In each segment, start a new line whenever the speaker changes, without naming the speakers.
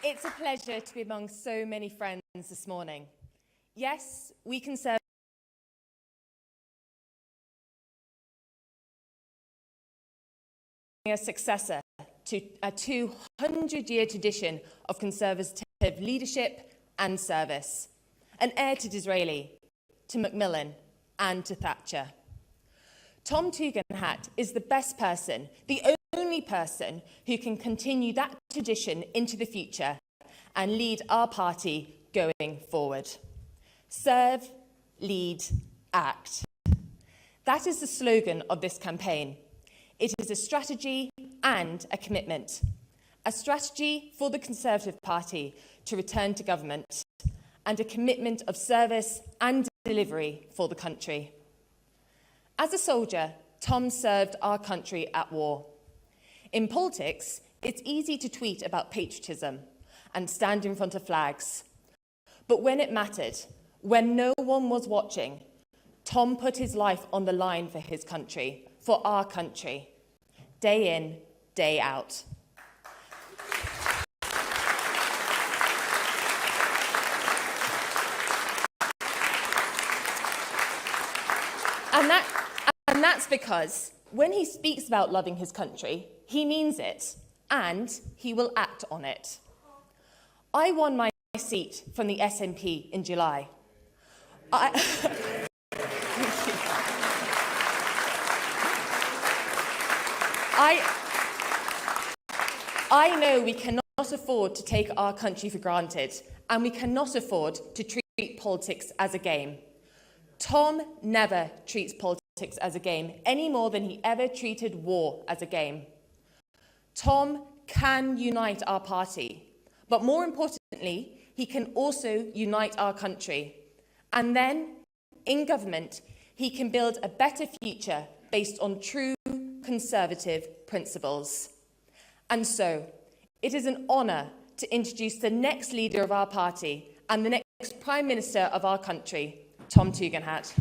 It's a pleasure to be among so many friends this morning. Yes, we Conservatives a successor to a 200-year tradition of Conservative leadership and service, an heir to Disraeli, to Macmillan and to Thatcher. Tom Tugendhat is the best person, the only person who can continue that tradition into the future and lead our party going forward. Serve, lead, act. That is the slogan of this campaign. It is a strategy and a commitment. A strategy for the Conservative Party to return to government, and a commitment of service and delivery for the country. As a soldier, Tom served our country at war. In politics, it's easy to tweet about patriotism and stand in front of flags. But when it mattered, when no one was watching, Tom put his life on the line for his country, for our country, day in, day out. And that's because when he speaks about loving his country, he means it, and he will act on it. I won my seat from the SNP in July. I know we cannot afford to take our country for granted, and we cannot afford to treat politics as a game. Tom never treats politics as a game, any more than he ever treated war as a game. Tom can unite our party, but more importantly, he can also unite our country. And then, in government, he can build a better future based on true Conservative principles. And so, it is an honour to introduce the next leader of our party and the next Prime Minister of our country, Tom Tugendhat.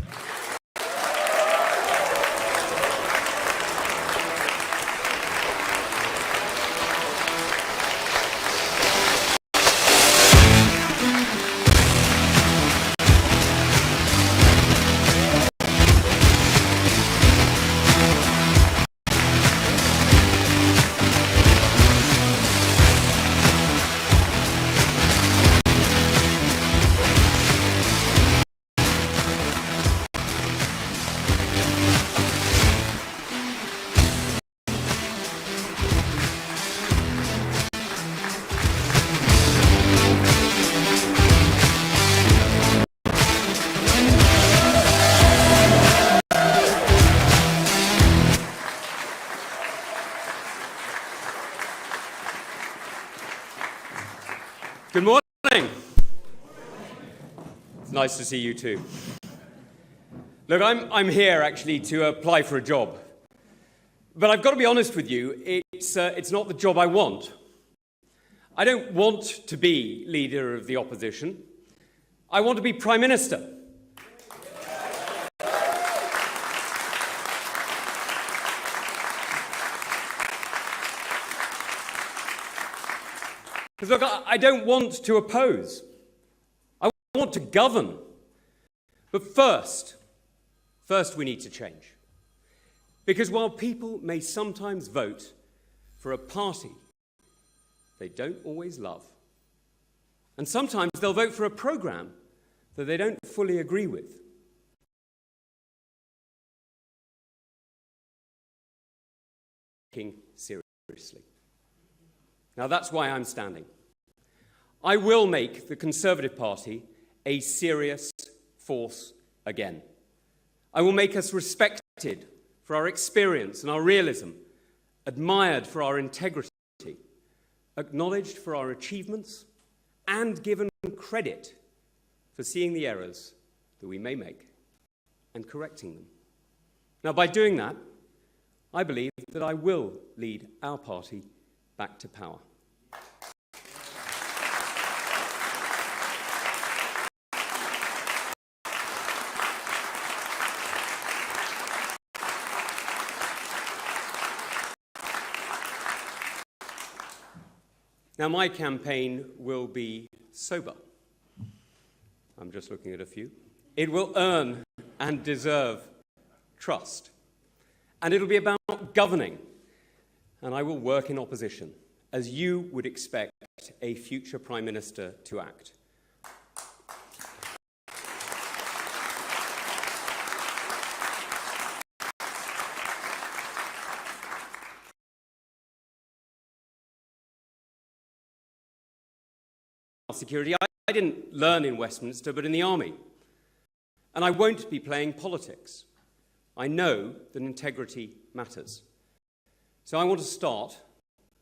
Good morning. It's nice to see you too. Look, I'm here actually to apply for a job. But I've got to be honest with you, it's not the job I want. I don't want to be leader of the opposition. I want to be Prime Minister. Because look, I don't want to oppose. I want to govern. But first we need to change. Because while people may sometimes vote for a party they don't always love, and sometimes they'll vote for a programme that they don't fully agree with, taking seriously. Now, that's why I'm standing. I will make the Conservative Party a serious force again. I will make us respected for our experience and our realism, admired for our integrity, acknowledged for our achievements, and given credit for seeing the errors that we may make and correcting them. Now, by doing that, I believe that I will lead our party back to power. Now, my campaign will be sober. I'm just looking at a few. It will earn and deserve trust. And it'll be about governing. And I will work in opposition, as you would expect a future Prime Minister to act. Security, I didn't learn in Westminster, but in the army. And I won't be playing politics. I know that integrity matters. So I want to start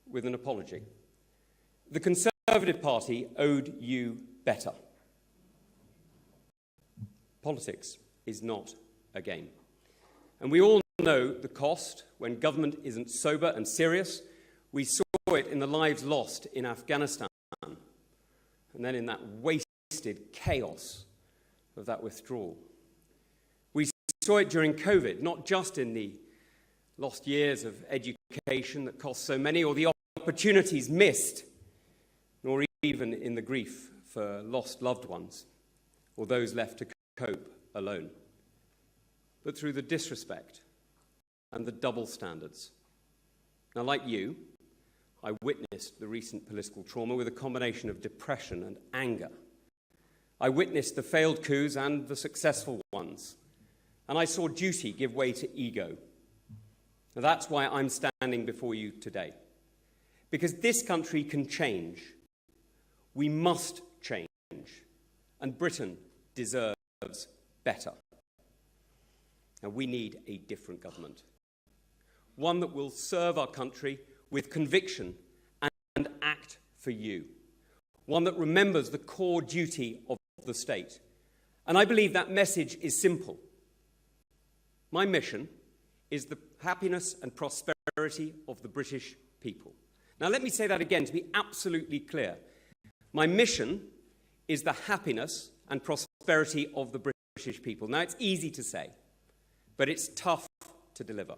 with an apology. The Conservative Party owed you better. Politics is not a game. And we all know the cost when government isn't sober and serious. We saw it in the lives lost in Afghanistan, and then in that wasted chaos of that withdrawal. We saw it during COVID, not just in the lost years of education that cost so many, or the opportunities missed, nor even in the grief for lost loved ones, or those left to cope alone, but through the disrespect and the double standards. Now, like you, I witnessed the recent political trauma with a combination of depression and anger. I witnessed the failed coups and the successful ones, and I saw duty give way to ego. Now, that's why I'm standing before you today, because this country can change. We must change, and Britain deserves better. Now, we need a different government, one that will serve our country with conviction and act for you, one that remembers the core duty of the state. And I believe that message is simple. My mission is the happiness and prosperity of the British people. Now, let me say that again to be absolutely clear. My mission is the happiness and prosperity of the British people. Now, it's easy to say, but it's tough to deliver.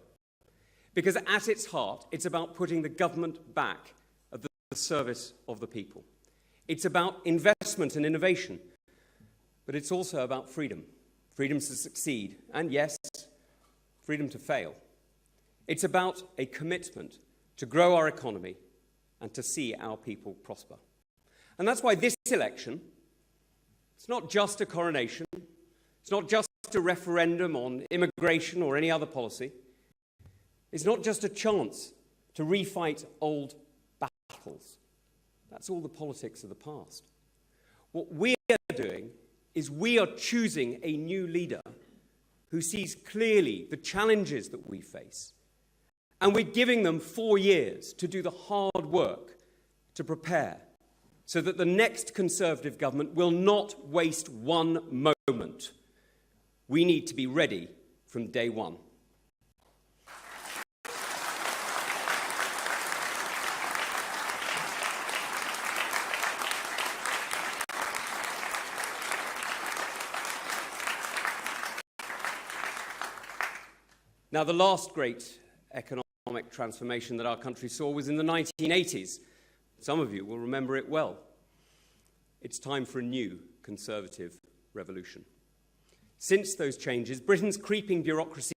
Because at its heart, it's about putting the government back at the service of the people. It's about investment and innovation, but it's also about freedom. Freedom to succeed, and yes, freedom to fail. It's about a commitment to grow our economy and to see our people prosper. And that's why this election, it's not just a coronation, it's not just a referendum on immigration or any other policy. It's not just a chance to refight old battles. That's all the politics of the past. What we are doing is we are choosing a new leader who sees clearly the challenges that we face. And we're giving them 4 years to do the hard work to prepare so that the next Conservative government will not waste one moment. We need to be ready from day one. Now, the last great economic transformation that our country saw was in the 1980s. Some of you will remember it well. It's time for a new Conservative revolution. Since those changes, Britain's creeping bureaucracy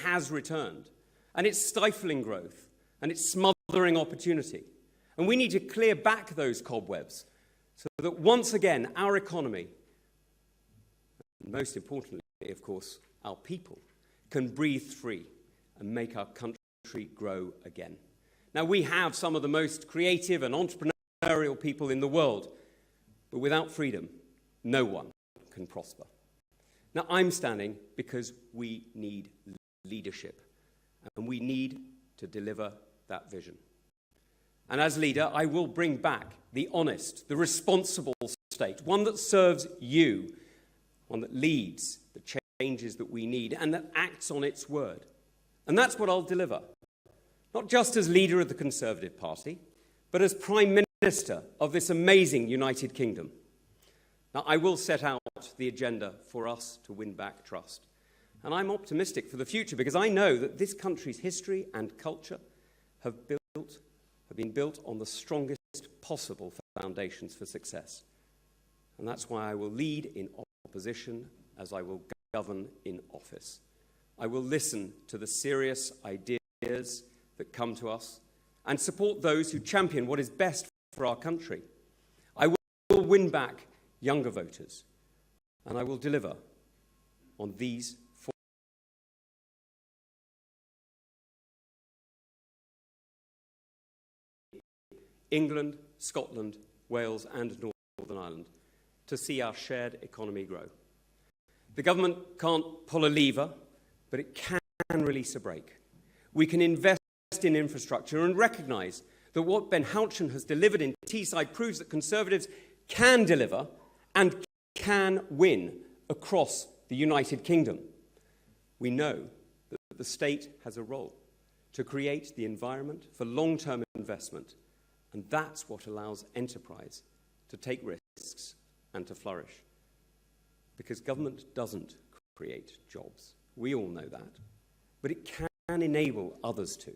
has returned, and it's stifling growth, and it's smothering opportunity. And we need to clear back those cobwebs so that once again our economy, and most importantly, of course, our people, can breathe free and make our country grow again. Now, we have some of the most creative and entrepreneurial people in the world, but without freedom, no one can prosper. Now, I'm standing because we need leadership, and we need to deliver that vision. And as leader, I will bring back the honest, the responsible state, one that serves you, one that leads the changes that we need and that acts on its word. And that's what I'll deliver, not just as leader of the Conservative Party, but as Prime Minister of this amazing United Kingdom. Now, I will set out the agenda for us to win back trust. And I'm optimistic for the future because I know that this country's history and culture have been built on the strongest possible foundations for success. And that's why I will lead in opposition as I will govern in office. I will listen to the serious ideas that come to us and support those who champion what is best for our country. I will win back younger voters, and I will deliver on these four. England, Scotland, Wales and Northern Ireland to see our shared economy grow. The government can't pull a lever, but it can release a brake. We can invest in infrastructure and recognise that what Ben Houchen has delivered in Teesside proves that Conservatives can deliver and can win across the United Kingdom. We know that the state has a role to create the environment for long-term investment, and that's what allows enterprise to take risks and to flourish. Because government doesn't create jobs. We all know that. But it can enable others to.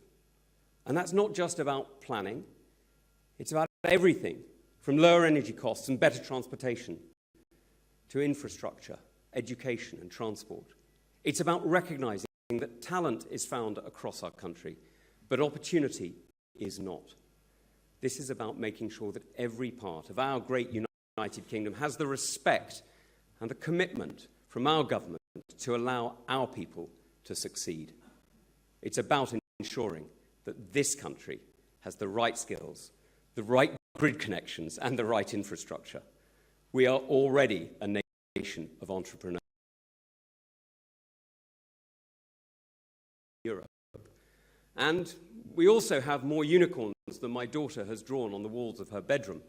And that's not just about planning. It's about everything, from lower energy costs and better transportation to infrastructure, education and transport. It's about recognising that talent is found across our country, but opportunity is not. This is about making sure that every part of our great United Kingdom has the respect and the commitment from our government to allow our people to succeed. It's about ensuring that this country has the right skills, the right grid connections and the right infrastructure. We are already a nation of entrepreneurs. Europe. And we also have more unicorns than my daughter has drawn on the walls of her bedroom.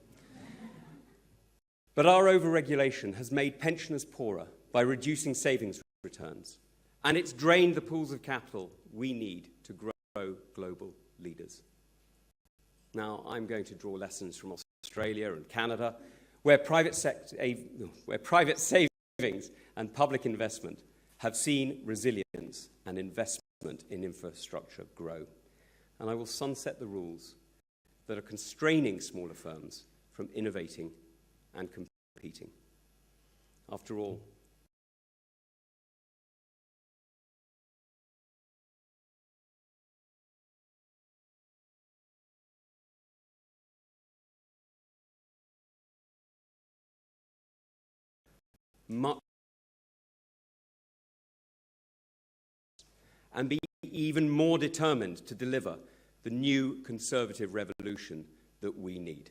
But our overregulation has made pensioners poorer by reducing savings returns, and it's drained the pools of capital we need to grow global leaders. Now, I'm going to draw lessons from Australia and Canada, where private savings and public investment have seen resilience and investment in infrastructure grow. And I will sunset the rules that are constraining smaller firms from innovating and competing. After all, much and be even more determined to deliver the new Conservative revolution that we need.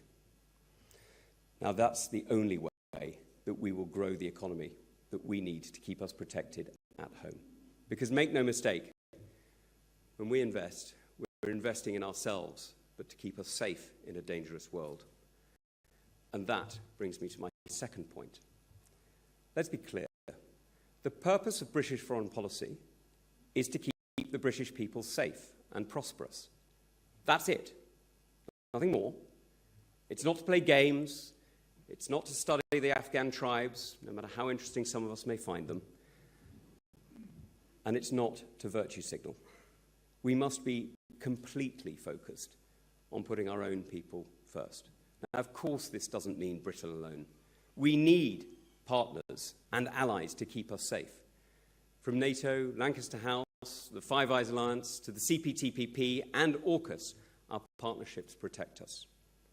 Now, that's the only way that we will grow the economy that we need to keep us protected at home. Because make no mistake, when we invest, we're investing in ourselves, but to keep us safe in a dangerous world. And that brings me to my second point. Let's be clear. The purpose of British foreign policy is to keep the British people safe and prosperous. That's it. Nothing more. It's not to play games. It's not to study the Afghan tribes, no matter how interesting some of us may find them. And it's not to virtue signal. We must be completely focused on putting our own people first. Now, of course, this doesn't mean Britain alone. We need partners and allies to keep us safe. From NATO, Lancaster House, the Five Eyes Alliance, to the CPTPP and AUKUS, our partnerships protect us.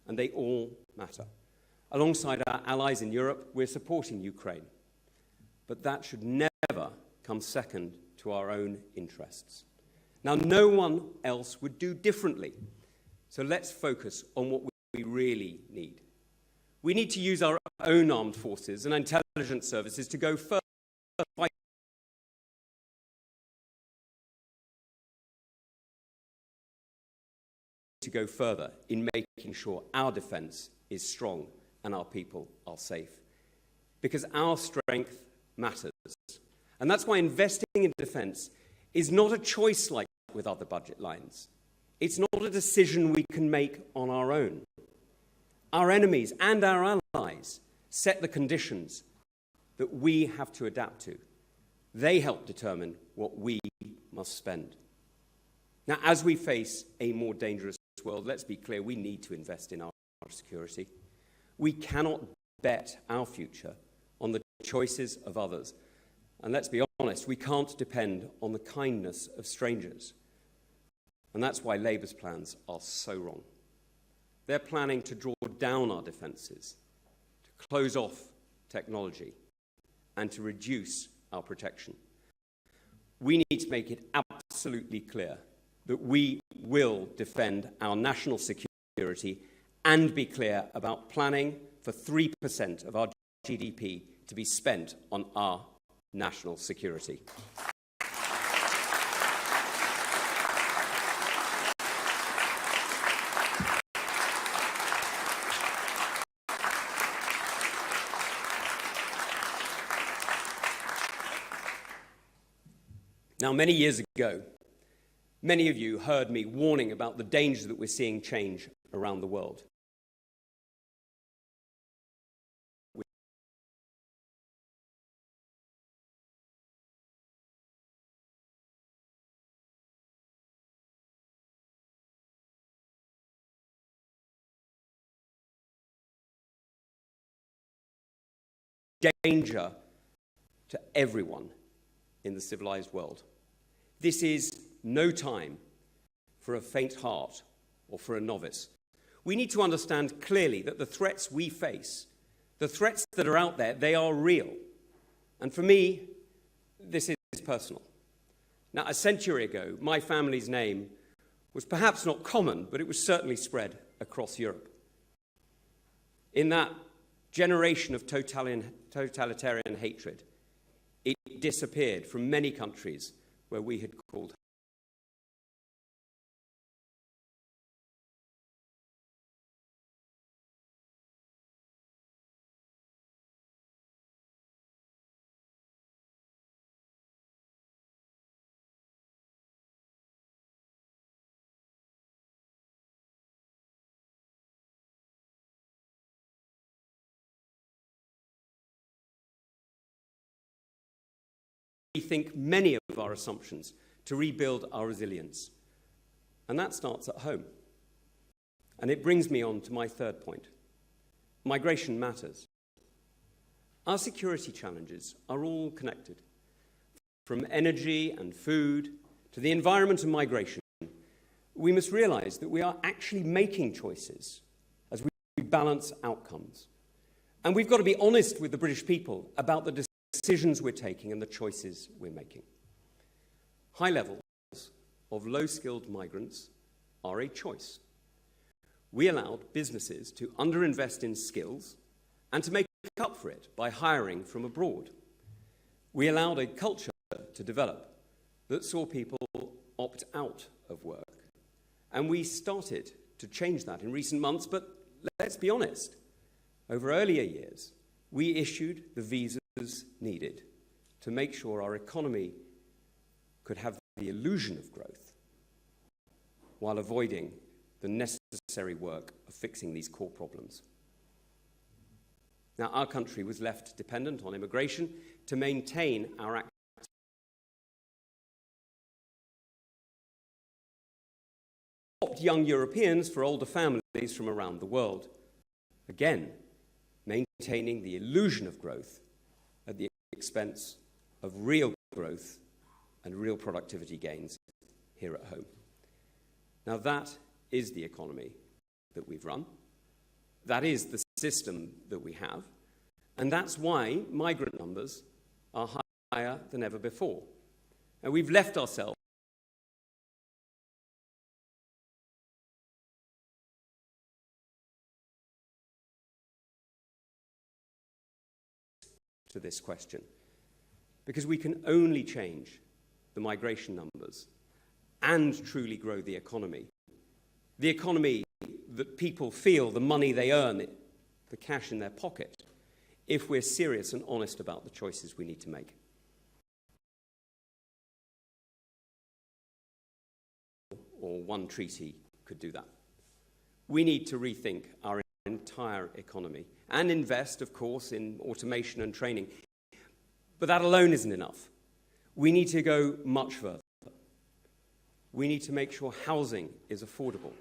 And they all matter. Alongside our allies in Europe, we're supporting Ukraine. But that should never come second to our own interests. Now, no one else would do differently. So let's focus on what we really need. We need to use our own armed forces and intelligence services to go further in making sure our defence is strong and our people are safe. Because our strength matters. And that's why investing in defence is not a choice like with other budget lines. It's not a decision we can make on our own. Our enemies and our allies set the conditions that we have to adapt to. They help determine what we must spend. Now, as we face a more dangerous world, let's be clear, we need to invest in our security. We cannot bet our future on the choices of others. And let's be honest, we can't depend on the kindness of strangers. And that's why Labour's plans are so wrong. They're planning to draw down our defences, to close off technology, and to reduce our protection. We need to make it absolutely clear that we will defend our national security and be clear about planning for 3% of our GDP to be spent on our national security. Now, many years ago, many of you heard me warning about the danger that we're seeing change around the world. Danger to everyone in the civilized world. This is no time for a faint heart or for a novice. We need to understand clearly that the threats we face, the threats that are out there, they are real. And for me, this is personal. Now, a century ago, my family's name was perhaps not common, but it was certainly spread across Europe. In that generation of totalitarian hatred, it disappeared from many countries where we had called rethink many of our assumptions to rebuild our resilience. And that starts at home. And it brings me on to my third point. Migration matters. Our security challenges are all connected. From energy and food to the environment and migration, we must realize that we are actually making choices as we balance outcomes. And we've got to be honest with the British people about the decisions we're taking and the choices we're making. High levels of low-skilled migrants are a choice. We allowed businesses to underinvest in skills and to make up for it by hiring from abroad. We allowed a culture to develop that saw people opt out of work. And we started to change that in recent months, but let's be honest. Over earlier years, we issued the visas needed to make sure our economy could have the illusion of growth while avoiding the necessary work of fixing these core problems. Now, our country was left dependent on immigration to maintain our young Europeans for older families from around the world. Again, maintaining the illusion of growth at the expense of real growth and real productivity gains here at home. Now, that is the economy that we've run. That is the system that we have. And that's why migrant numbers are higher than ever before. And we've left ourselves to this question, because we can only change the migration numbers and truly grow the economy that people feel the money they earn, the cash in their pocket, if we're serious and honest about the choices we need to make. Or one treaty could do that. We need to rethink our entire economy and invest, of course, in automation and training. But that alone isn't enough. We need to go much further. We need to make sure housing is affordable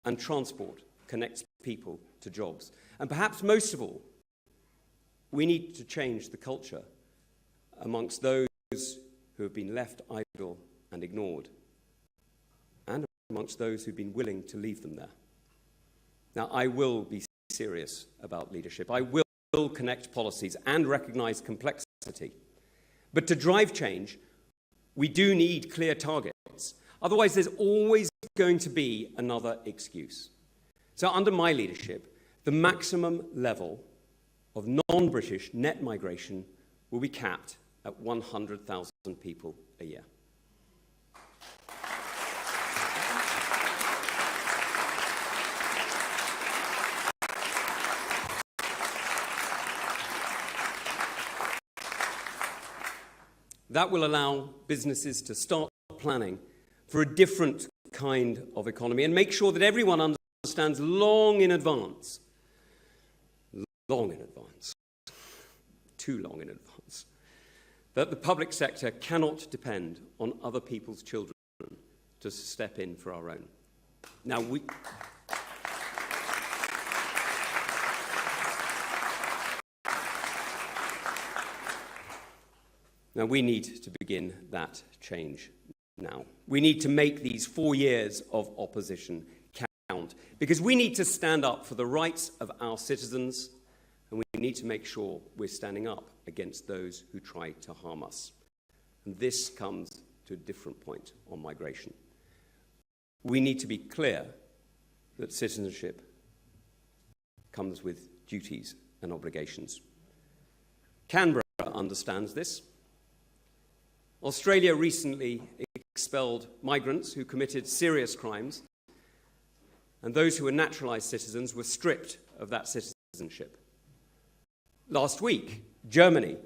and transport connects people to jobs. And perhaps most of all, we need to change the culture amongst those who have been left idle and ignored, and amongst those who've been willing to leave them there. Now, I will be serious about leadership. I will connect policies and recognise complexity. But to drive change, we do need clear targets. Otherwise, there's always going to be another excuse. So under my leadership, the maximum level of non-British net migration will be capped at 100,000 people a year. That will allow businesses to start planning for a different kind of economy and make sure that everyone understands long in advance, too long in advance, that the public sector cannot depend on other people's children to step in for our own. Now, we need to begin that change now. We need to make these 4 years of opposition count, because we need to stand up for the rights of our citizens, and we need to make sure we're standing up against those who try to harm us. And this comes to a different point on migration. We need to be clear that citizenship comes with duties and obligations. Canberra understands this. Australia recently expelled migrants who committed serious crimes, and those who were naturalised citizens were stripped of that citizenship. Last week, Germany,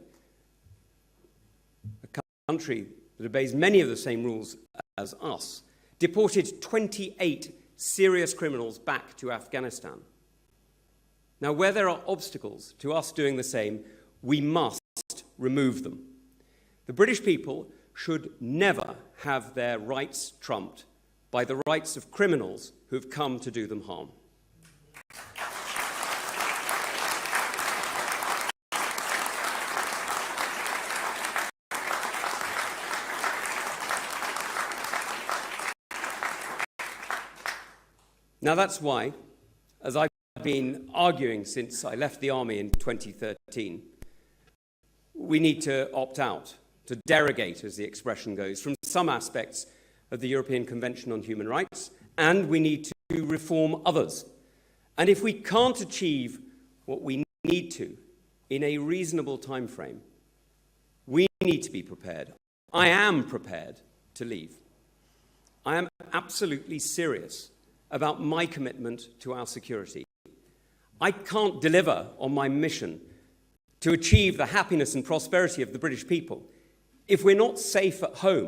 a country that obeys many of the same rules as us, deported 28 serious criminals back to Afghanistan. Now, where there are obstacles to us doing the same, we must remove them. The British people should never have their rights trumped by the rights of criminals who have come to do them harm. Now, that's why, as I've been arguing since I left the army in 2013, we need to opt out, to derogate, as the expression goes, from some aspects of the European Convention on Human Rights, and we need to reform others. And if we can't achieve what we need to in a reasonable time frame, we need to be prepared. I am prepared to leave. I am absolutely serious about my commitment to our security. I can't deliver on my mission to achieve the happiness and prosperity of the British people if we're not safe at home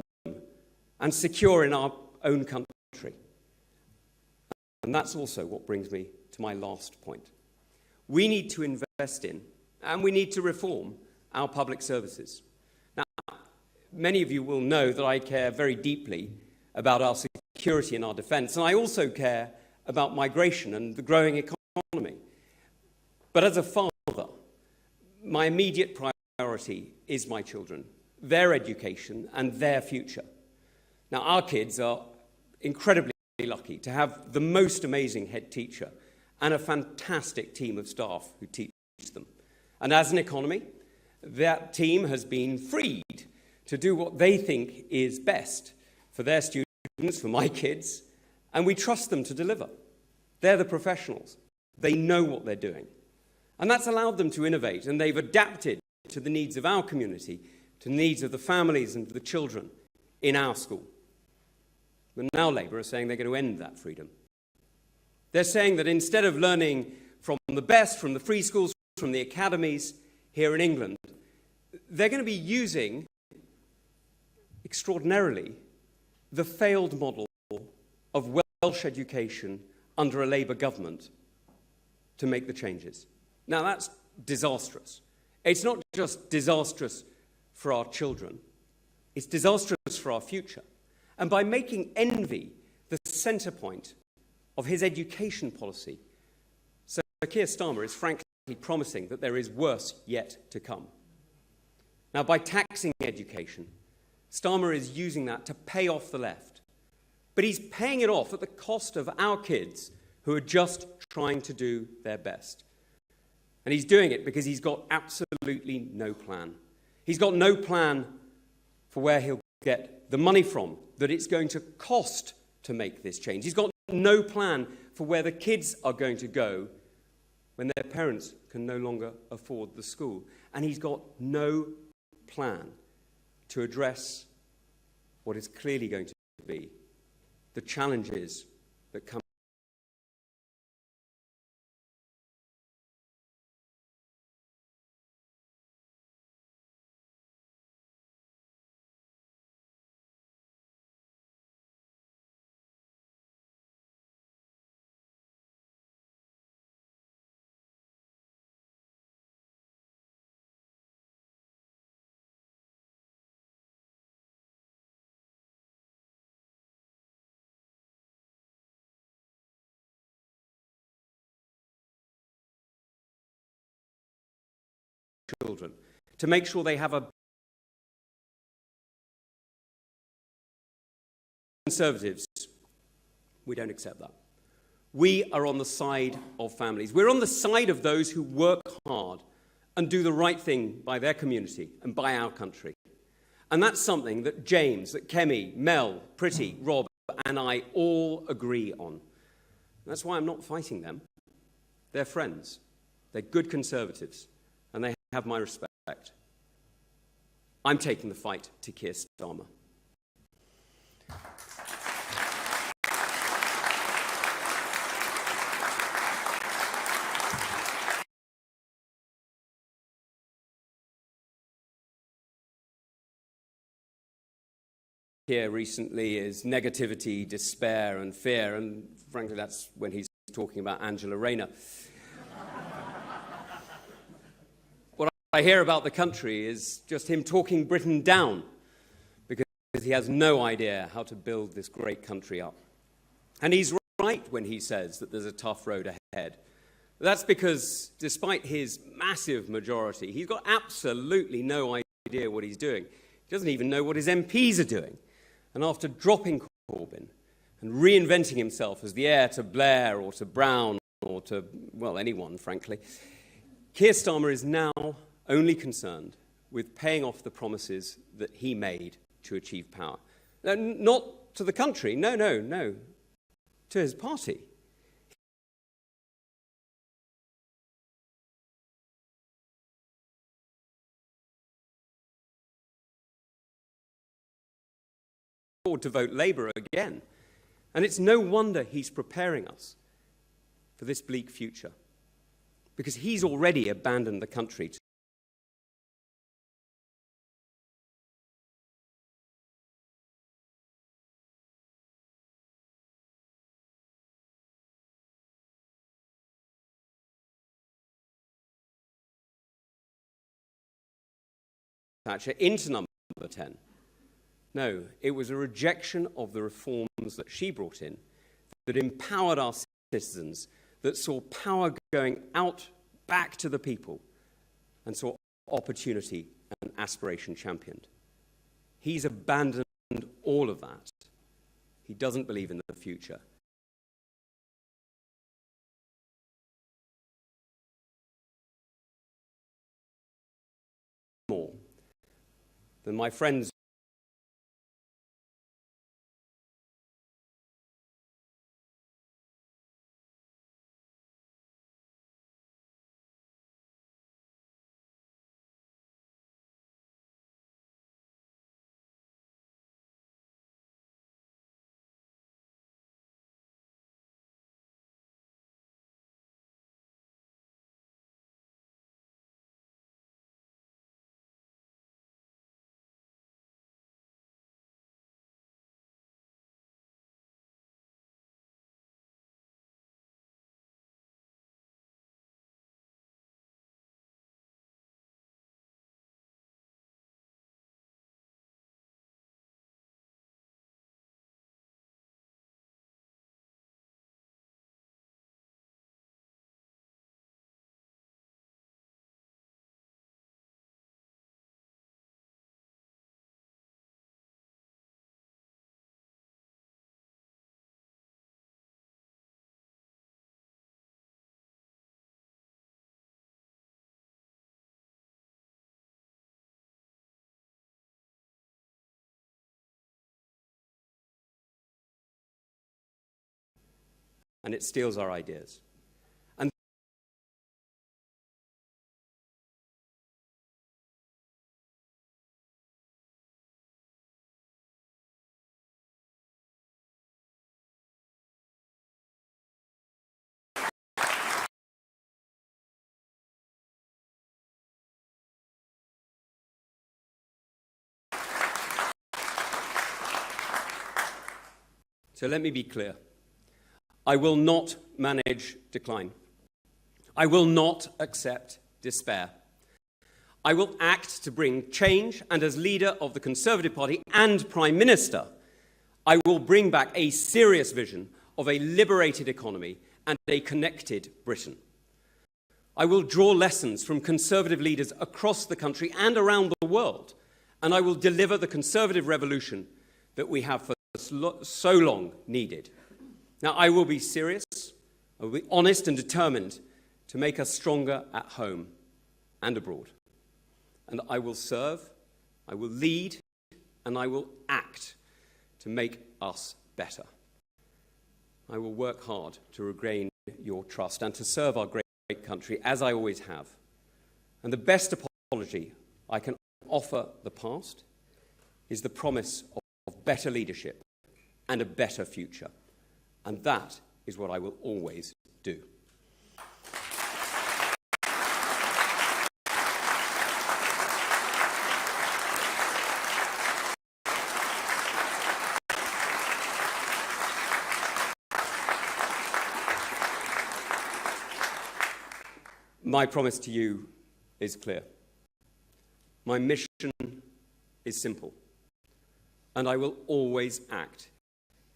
and secure in our own country. And that's also what brings me to my last point. We need to invest in and we need to reform our public services. Now, many of you will know that I care very deeply about our security and our defence, and I also care about migration and the growing economy. But as a father, my immediate priority is my children, their education and their future. Now, our kids are incredibly lucky to have the most amazing head teacher and a fantastic team of staff who teach them. And as an economy, that team has been freed to do what they think is best for their students, for my kids, and we trust them to deliver. They're the professionals. They know what they're doing. And that's allowed them to innovate, and they've adapted to the needs of our community, to the needs of the families and the children in our school. But now Labour are saying they're going to end that freedom. They're saying that instead of learning from the best, from the free schools, from the academies here in England, they're going to be using, extraordinarily, the failed model of Welsh education under a Labour government to make the changes. Now, that's disastrous. It's not just disastrous for our children, it's disastrous for our future. And by making envy the centre point of his education policy, Keir Starmer is frankly promising that there is worse yet to come. Now, by taxing education, Starmer is using that to pay off the left. But he's paying it off at the cost of our kids who are just trying to do their best. And he's doing it because he's got absolutely no plan. He's got no plan for where he'll get the money from that it's going to cost to make this change. He's got no plan for where the kids are going to go when their parents can no longer afford the school. And he's got no plan to address what is clearly going to be the challenges that come. Children, to make sure they have a Conservatives, we don't accept that. We are on the side of families. We're on the side of those who work hard and do the right thing by their community and by our country. And that's something that James, that Kemi, Mel, Pretty, Rob, and I all agree on. That's why I'm not fighting them. They're friends. They're good Conservatives. And they have my respect. I'm taking the fight to Keir Starmer. Here recently is negativity, despair, and fear, and frankly, that's when he's talking about Angela Rayner. I hear about the country is just him talking Britain down because he has no idea how to build this great country up. And he's right when he says that there's a tough road ahead. That's because despite his massive majority, he's got absolutely no idea what he's doing. He doesn't even know what his MPs are doing. And after dropping Corbyn and reinventing himself as the heir to Blair or to Brown or to, well, anyone, frankly, Keir Starmer is now only concerned with paying off the promises that he made to achieve power. Now, not to the country, no, to his party. To vote Labour again. And it's no wonder he's preparing us for this bleak future, because he's already abandoned the country to Thatcher into number 10. No, it was a rejection of the reforms that she brought in that empowered our citizens, that saw power going out back to the people and saw opportunity and aspiration championed. He's abandoned all of that. He doesn't believe in the future. More than my friends and it steals our ideas. And so let me be clear. I will not manage decline. I will not accept despair. I will act to bring change, and as leader of the Conservative Party and Prime Minister, I will bring back a serious vision of a liberated economy and a connected Britain. I will draw lessons from Conservative leaders across the country and around the world, and I will deliver the Conservative revolution that we have for so long needed. Now, I will be serious, I will be honest and determined to make us stronger at home and abroad. And I will serve, I will lead, and I will act to make us better. I will work hard to regain your trust and to serve our great country, as I always have. And the best apology I can offer the past is the promise of better leadership and a better future. And that is what I will always do. My promise to you is clear. My mission is simple, and I will always act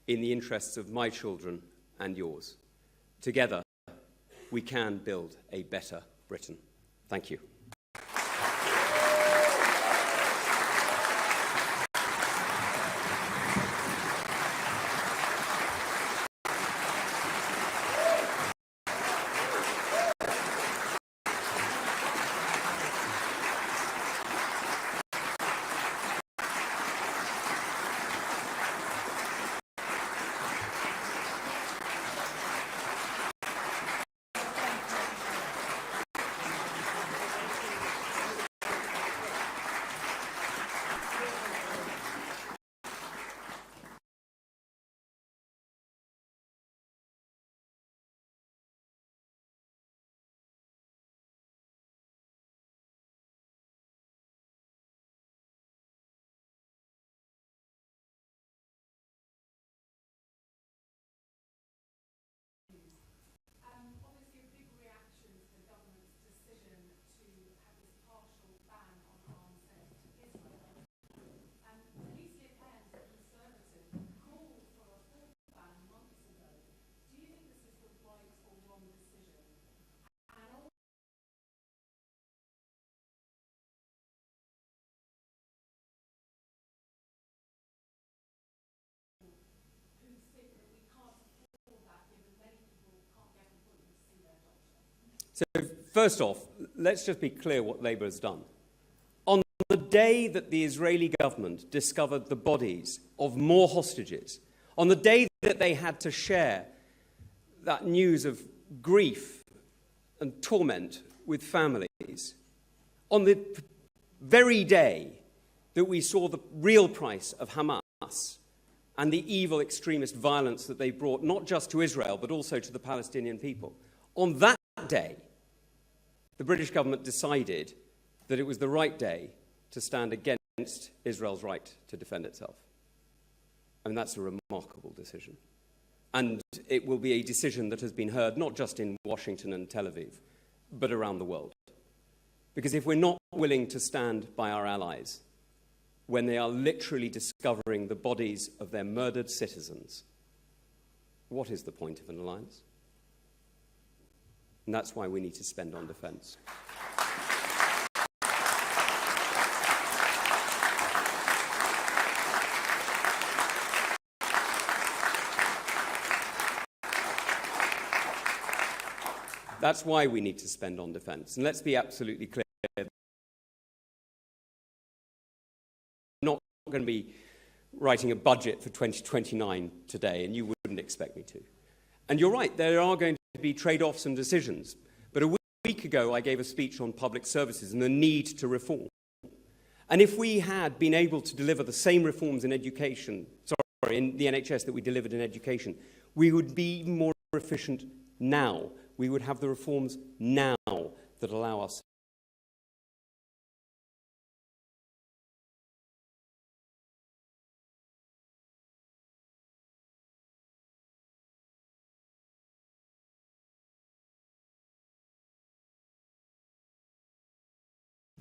in the interests of my children and yours. Together, we can build a better Britain. Thank you. So first off, let's just be clear what Labour has done. On the day that the Israeli government discovered the bodies of more hostages, on the day that they had to share that news of grief and torment with families, on the very day that we saw the real price of Hamas and the evil extremist violence that they brought not just to Israel but also to the Palestinian people, on that day, the British government decided that it was the right day to stand against Israel's right to defend itself. I mean, that's a remarkable decision. And it will be a decision that has been heard not just in Washington and Tel Aviv, but around the world. Because if we're not willing to stand by our allies when they are literally discovering the bodies of their murdered citizens, what is the point of an alliance? And that's why we need to spend on defence. That's why we need to spend on defence. And let's be absolutely clear. I'm not going to be writing a budget for 2029 today, and you wouldn't expect me to. And you're right, there are going to be trade-offs and decisions. But a week ago, I gave a speech on public services and the need to reform. And if we had been able to deliver the same reforms in education, in the NHS that we delivered in education, we would be even more efficient now. We would have the reforms now that allow us.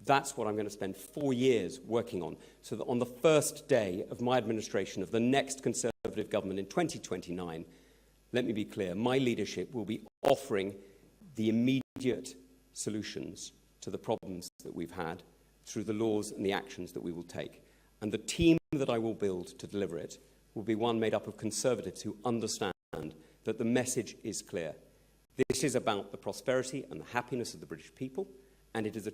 That's what I'm going to spend 4 years working on, so that on the first day of my administration of the next Conservative government in 2029, let me be clear, my leadership will be offering the immediate solutions to the problems that we've had through the laws and the actions that we will take. And the team that I will build to deliver it will be one made up of Conservatives who understand that the message is clear. This is about the prosperity and the happiness of the British people, and it is a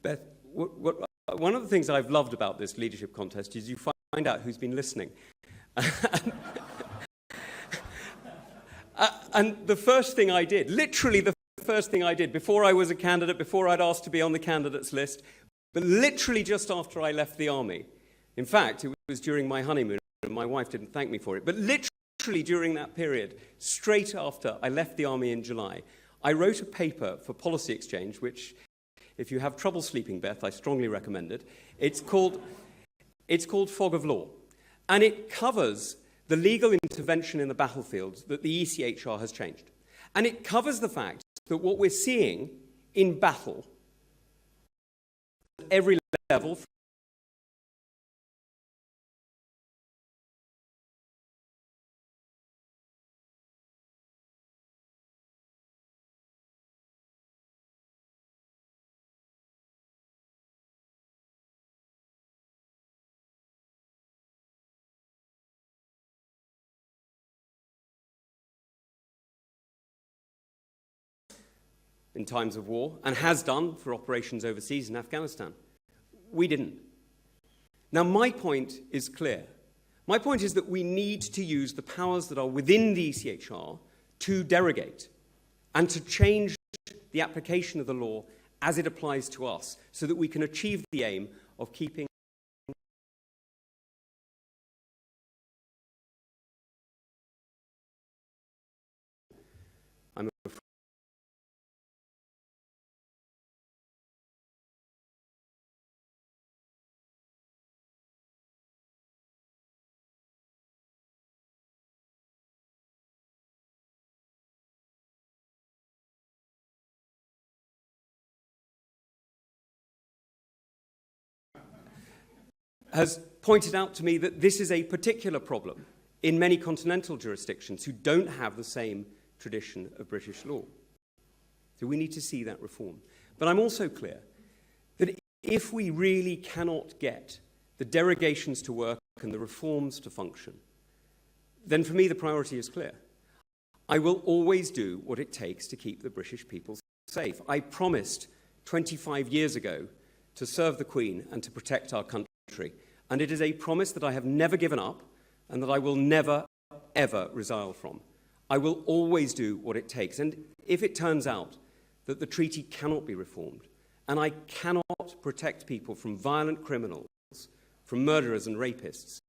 Beth, one of the things I've loved about this leadership contest is you find out who's been listening. And the first thing I did, literally the first thing I did, before I was a candidate, before I'd asked to be on the candidates list, but literally just after I left the army. In fact, it was during my honeymoon, and my wife didn't thank me for it, but literally during that period, straight after I left the army in July, I wrote a paper for Policy Exchange, which, if you have trouble sleeping, Beth, I strongly recommend it. It's called Fog of Law. And it covers the legal intervention in the battlefield that the ECHR has changed. And it covers the fact that what we're seeing in battle at every level, in times of war, and has done for operations overseas in Afghanistan. We didn't. Now, my point is clear. My point is that we need to use the powers that are within the ECHR to derogate and to change the application of the law as it applies to us, so that we can achieve the aim of keeping has pointed out to me that this is a particular problem in many continental jurisdictions who don't have the same tradition of British law. So we need to see that reform. But I'm also clear that if we really cannot get the derogations to work and the reforms to function, then for me the priority is clear. I will always do what it takes to keep the British people safe. I promised 25 years ago to serve the Queen and to protect our country. And it is a promise that I have never given up and that I will never, ever resile from. I will always do what it takes. And if it turns out that the treaty cannot be reformed and I cannot protect people from violent criminals, from murderers and rapists,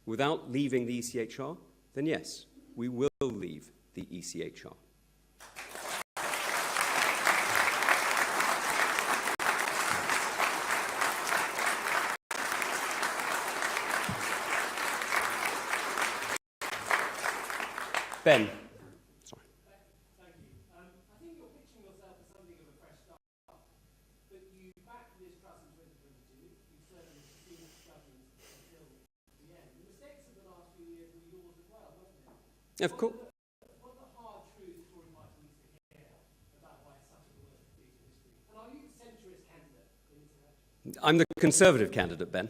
without leaving the ECHR, then yes, we will leave the ECHR. Ben. Sorry.
Thank you. I think you're pitching yourself as something of a fresh start, but you backed Liz Truss in 2022. You served in the Supreme government until the end. The mistakes of the last few years were yours as well, wasn't it?
Of course.
What are the hard truths Tory party needs to hear about why it's such a worst piece of history? And are you the centrist candidate in this election?
I'm the Conservative candidate, Ben.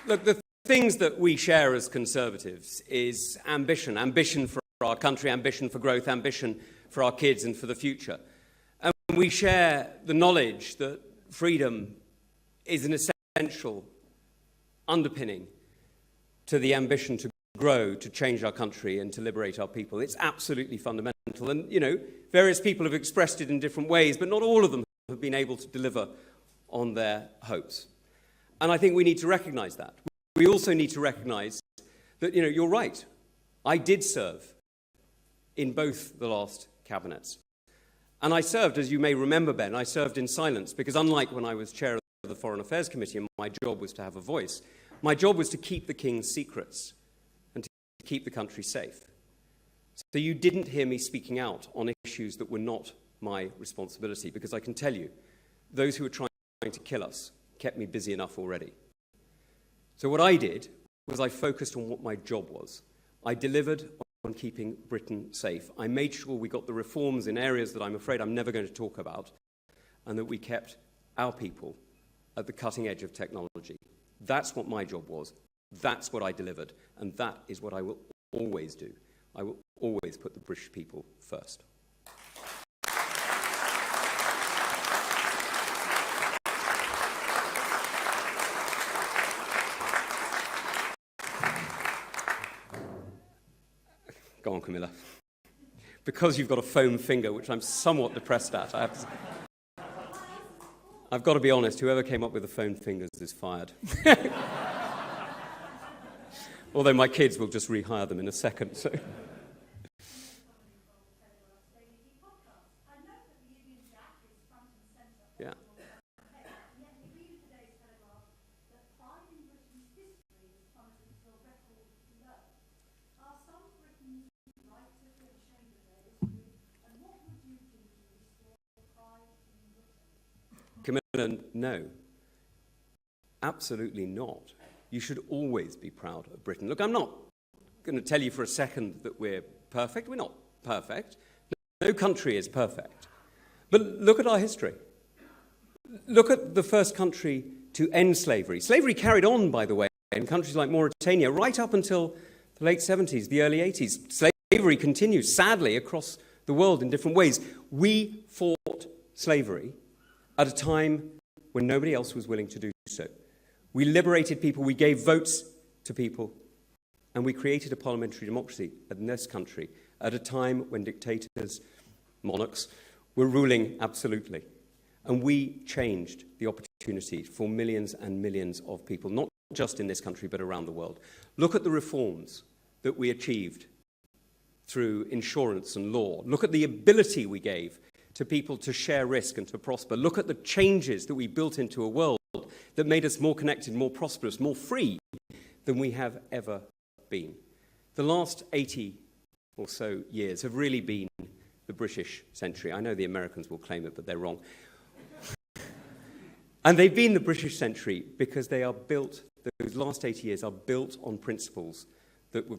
Look, the things that we share as Conservatives is ambition. Ambition for our country, ambition for growth, ambition for our kids and for the future. And we share the knowledge that freedom is an essential underpinning to the ambition to grow, to change our country and to liberate our people. It's absolutely fundamental. And, various people have expressed it in different ways, but not all of them have been able to deliver on their hopes. And I think we need to recognise that. We also need to recognise that, you're right. I did serve in both the last cabinets. And I served, as you may remember, Ben, I served in silence because unlike when I was chair of the Foreign Affairs Committee and my job was to have a voice, my job was to keep the King's secrets and to keep the country safe. So you didn't hear me speaking out on issues that were not my responsibility because I can tell you, those who were trying to kill us kept me busy enough already. So what I did was I focused on what my job was. I delivered on keeping Britain safe. I made sure we got the reforms in areas that I'm afraid I'm never going to talk about, and that we kept our people at the cutting edge of technology. That's what my job was. That's what I delivered, and that is what I will always do. I will always put the British people first. Go on, Camilla. Because you've got a foam finger, which I'm somewhat depressed at, I've got to be honest, whoever came up with the foam fingers is fired. Although my kids will just rehire them in a second. So. Yeah. Camilla, no. Absolutely not. You should always be proud of Britain. Look, I'm not going to tell you for a second that we're perfect. We're not perfect. No country is perfect. But look at our history. Look at the first country to end slavery. Slavery carried on, by the way, in countries like Mauritania right up until the late 70s, the early 80s. Slavery continues, sadly, across the world in different ways. We fought slavery at a time when nobody else was willing to do so. We liberated people, we gave votes to people, and we created a parliamentary democracy in this country at a time when dictators, monarchs, were ruling absolutely. And we changed the opportunity for millions and millions of people, not just in this country, but around the world. Look at the reforms that we achieved through insurance and law. Look at the ability we gave to people to share risk and to prosper. Look at the changes that we built into a world that made us more connected, more prosperous, more free than we have ever been. The last 80 or so years have really been the British century. I know the Americans will claim it, but they're wrong. And they've been the British century because they are built, those last 80 years are built on principles that were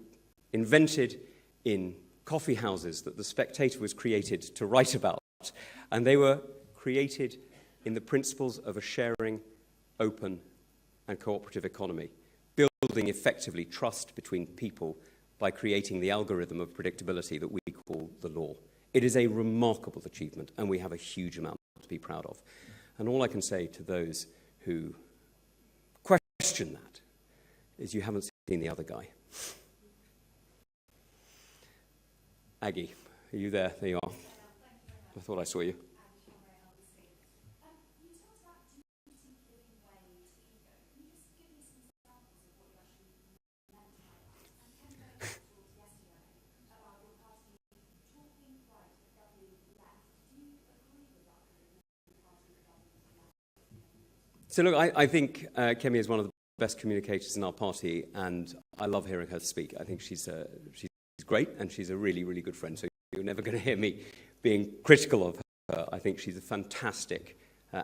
invented in coffee houses that the Spectator was created to write about. And they were created in the principles of a sharing, open and cooperative economy, building effectively trust between people by creating the algorithm of predictability that we call the law. It is a remarkable achievement, and we have a huge amount to be proud of. And all I can say to those who question that is you haven't seen the other guy. Aggie, are you there? There you are. I thought I saw you. So look, I think Kemi is one of the best communicators in our party, and I love hearing her speak. I think she's great, and she's a really, really good friend. So you're never going to hear me being critical of her. I think she's a fantastic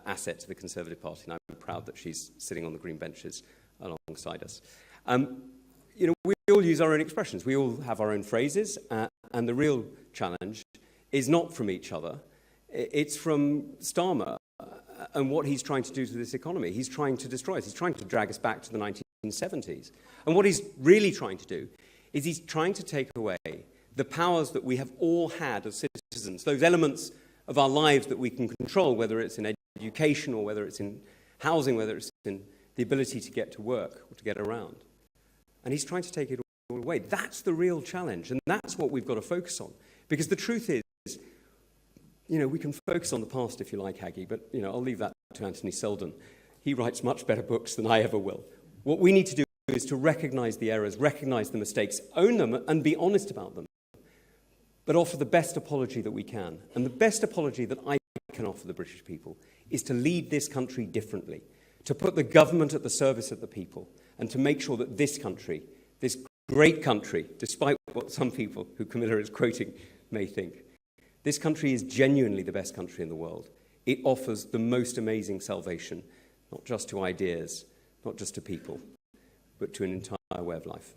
asset to the Conservative Party, and I'm proud that she's sitting on the green benches alongside us. You know, we all use our own expressions. We all have our own phrases, and the real challenge is not from each other. It's from Starmer and what he's trying to do to this economy. He's trying to destroy us. He's trying to drag us back to the 1970s. And what he's really trying to do is he's trying to take away the powers that we have all had as citizens, those elements of our lives that we can control, whether it's in education or whether it's in housing, whether it's in the ability to get to work or to get around. And he's trying to take it all away. That's the real challenge, and that's what we've got to focus on. Because the truth is, you know, we can focus on the past if you like, Haggie, but, you know, I'll leave that to Anthony Seldon. He writes much better books than I ever will. What we need to do is to recognize the errors, recognize the mistakes, own them, and be honest about them, but offer the best apology that we can. And the best apology that I can offer the British people is to lead this country differently, to put the government at the service of the people, and to make sure that this country, this great country, despite what some people who Camilla is quoting may think, this country is genuinely the best country in the world. It offers the most amazing salvation, not just to ideas, not just to people, but to an entire way of life.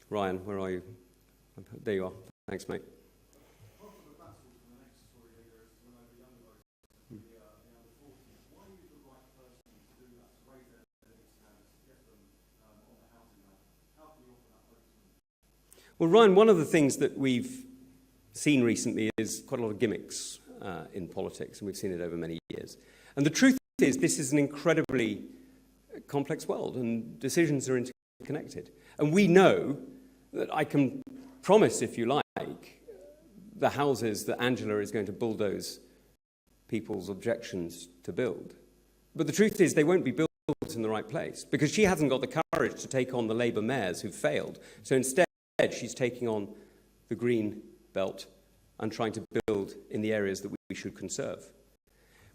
Ryan, where are you? There you are. Thanks, mate. Well, Ryan, one of the things that we've seen recently is quite a lot of gimmicks in politics, and we've seen it over many years. And the truth is, this is an incredibly complex world, and decisions are interconnected. And we know that I can promise, if you like, the houses that Angela is going to bulldoze people's objections to build. But the truth is, they won't be built in the right place, because she hasn't got the courage to take on the Labour mayors who've failed. So instead, she's taking on the green belt and trying to build in the areas that we should conserve.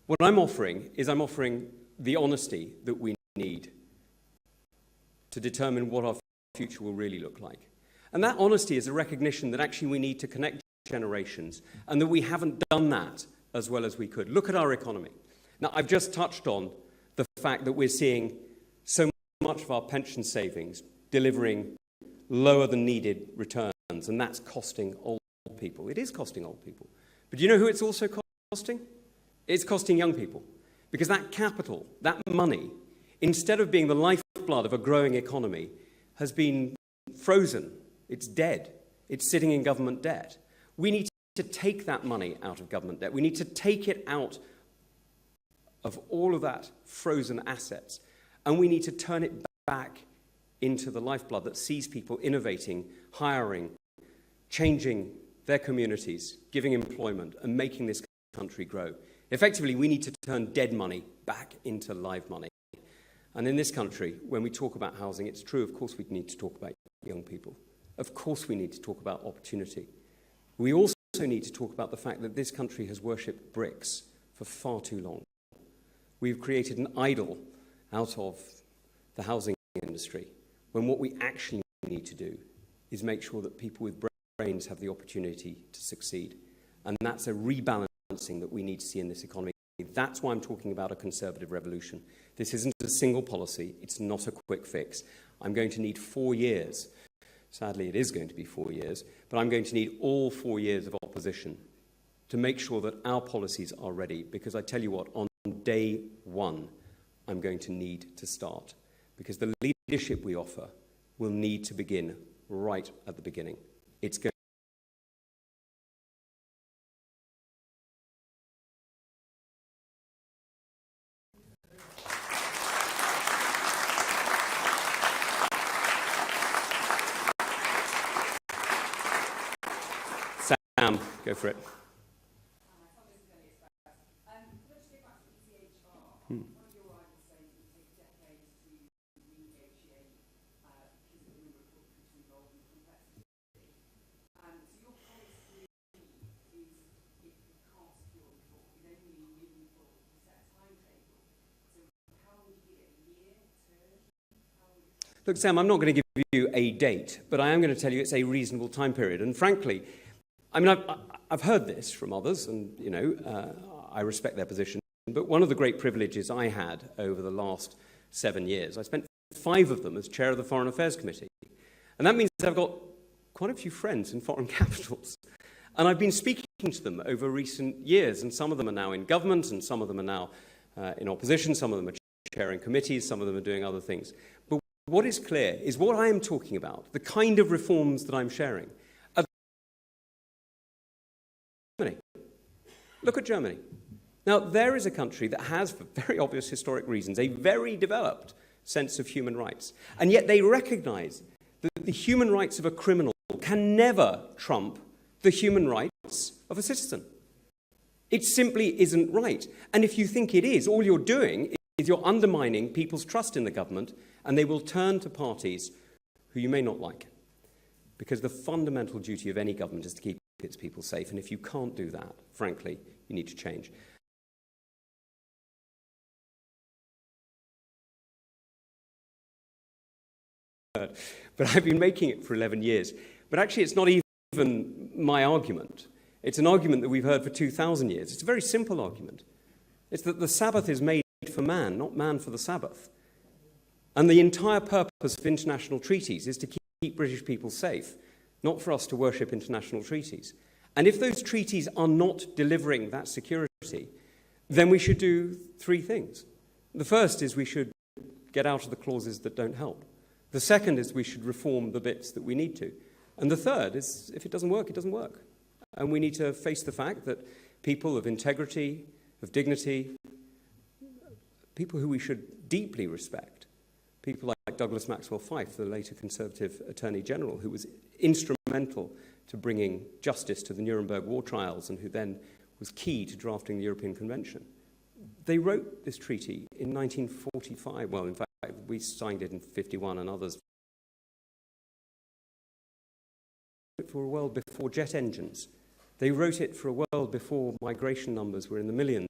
What I'm offering is the honesty that we need to determine what our future will really look like. And that honesty is a recognition that actually we need to connect generations, and that we haven't done that as well as we could. Look at our economy. Now, I've just touched on the fact that we're seeing so much of our pension savings delivering lower than needed returns, and that's costing old people. It is costing old people. But do you know who it's also costing? It's costing young people. Because that capital, that money, instead of being the lifeblood of a growing economy, has been frozen. It's dead. It's sitting in government debt. We need to take that money out of government debt. We need to take it out of all of that frozen assets, and we need to turn it back into the lifeblood that sees people innovating, hiring, changing their communities, giving employment, and making this country grow. Effectively, we need to turn dead money back into live money. And in this country, when we talk about housing, it's true, of course, we need to talk about young people. Of course, we need to talk about opportunity. We also need to talk about the fact that this country has worshipped bricks for far too long. We've created an idol out of the housing industry, when what we actually need to do is make sure that people with brains have the opportunity to succeed. And that's a rebalancing that we need to see in this economy. That's why I'm talking about a conservative revolution. This isn't a single policy. It's not a quick fix. I'm going to need 4 years. Sadly, it is going to be 4 years. But I'm going to need all 4 years of opposition to make sure that our policies are ready. Because I tell you what, on day one, I'm going to need to start. Because the leadership we offer will need to begin right at the beginning. It's going Sam, go for it. Look, Sam, I'm not going to give you a date, but I am going to tell you it's a reasonable time period. And frankly, I mean, I've heard this from others, and, you know, I respect their position. But one of the great privileges I had over the last 7 years, I spent 5 of them as chair of the Foreign Affairs Committee. And that means I've got quite a few friends in foreign capitals. And I've been speaking to them over recent years, and some of them are now in government, and some of them are now in opposition, some of them are chairing committees, some of them are doing other things. But what is clear is what I am talking about, the kind of reforms that I'm sharing, are Germany. Look at Germany. Now, there is a country that has, for very obvious historic reasons, a very developed sense of human rights. And yet they recognize that the human rights of a criminal can never trump the human rights of a citizen. It simply isn't right. And if you think it is, all you're doing is you're undermining people's trust in the government, and they will turn to parties who you may not like. Because the fundamental duty of any government is to keep its people safe. And if you can't do that, frankly, you need to change. But I've been making it for 11 years. But actually, it's not even my argument. It's an argument that we've heard for 2,000 years. It's a very simple argument. It's that the Sabbath is made for man, not man for the Sabbath. And the entire purpose of international treaties is to keep British people safe, not for us to worship international treaties. And if those treaties are not delivering that security, then we should do 3 things. The first is we should get out of the clauses that don't help. The second is we should reform the bits that we need to. And the third is, if it doesn't work, it doesn't work. And we need to face the fact that people of integrity, of dignity, people who we should deeply respect, people like Douglas Maxwell Fyfe, the later Conservative Attorney General, who was instrumental to bringing justice to the Nuremberg war trials and who then was key to drafting the European Convention. They wrote this treaty in 1945. Well, in fact, we signed it in 51 and others. For a world before jet engines. They wrote it for a world before migration numbers were in the millions.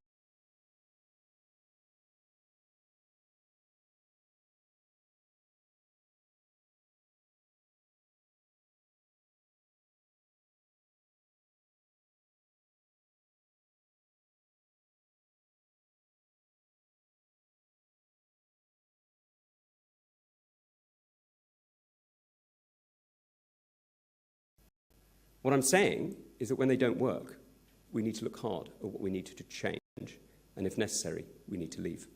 What I'm saying is that when they don't work, we need to look hard at what we need to change, and if necessary, we need to leave.